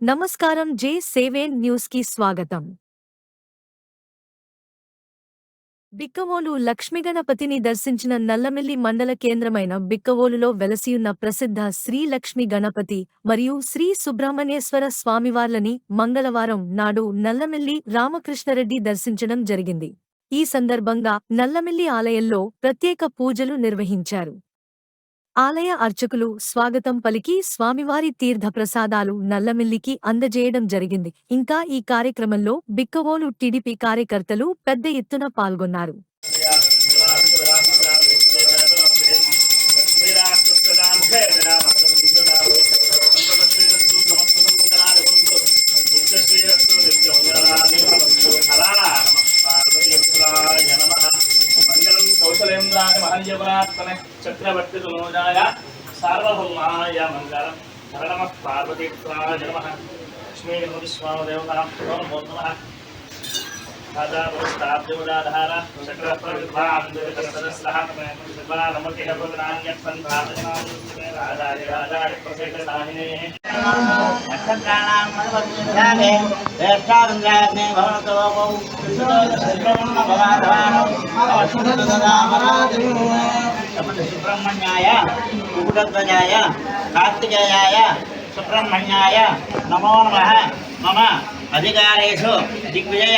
నమస్కారం J7 news కి స్వాగతం. బిక్కవోలు లక్ష్మీగణపతిని దర్శించిన నల్లమిల్లి మండల కేంద్రమైన బిక్కవోలులో వెలసియున్న ప్రసిద్ధ శ్రీ లక్ష్మీ గణపతి మరియు శ్రీ సుబ్రహ్మణ్యేశ్వర స్వామివార్లని మంగళవారం నాడు నల్లమిల్లి రామకృష్ణరెడ్డి దర్శించడం జరిగింది. ఈ సందర్భంగా నల్లమిల్లి ఆలయంలో ప్రత్యేక పూజలు నిర్వహించారు. ఆలయ అర్చకులు స్వాగతం పలికి స్వామివారి తీర్థ ప్రసాదాలు నల్లమిల్లికి అందజేయడం జరిగింది. ఇంకా ఈ కార్యక్రమంలో బిక్కవోలు టీడీపీ కార్యకర్తలు పెద్ద ఎత్తున పాల్గొన్నారు. कौशलेन्द्राय महल्यपरात्मने चक्रवर्ती तनूजाय सार्वभौमाय मंगलम नमः पार्वतीपुत्राय नमः लक्ष्मी गणपतिस्वामदेवतां नमो नमः आदावस्ताब्जमुदाधारा चक्रवर्तीभ्रान्तितरसरस्रः नमते भगवान्यत्सन्धातनां राजाय प्रसेकसाहिने नक्षत्राणां मनवद्विधाने ज्येष्ठारुन्द्राग्ने भवतो वौ सुब्रह्मण्याय कुकुटध्वजाय कार्तिकेयाय सुब्रह्मण्याय नमो नमः। मम अधिकारेषु दिग्विजय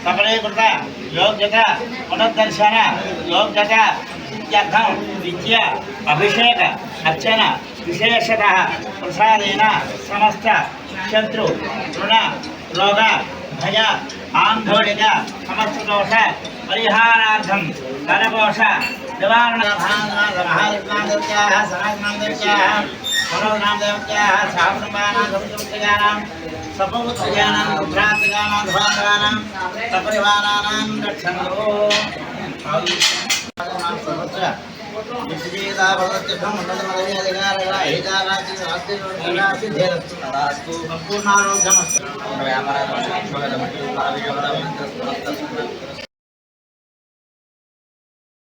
सफलीकृत योग्यता पुनर्दर्शन योग्यता इत्यर्थं विद्या अभिषेक अर्चन विशेषतः प्रसादेन समस्त शत्रु ऋण रोग भय आंदोलित समस्त दोष परिहारार्थं धनकोश निवारण महादेव्याः सनातनदेव्याः मनोनामदेव्याः साकुटुम्बानां समुद्रपुत्रिकानां सपौत्रिकानां रुद्रात्रिकानां ध्वान्तराणां सपरिवाराणां रक्षन्तु संपूर्णारोग्यमस्तु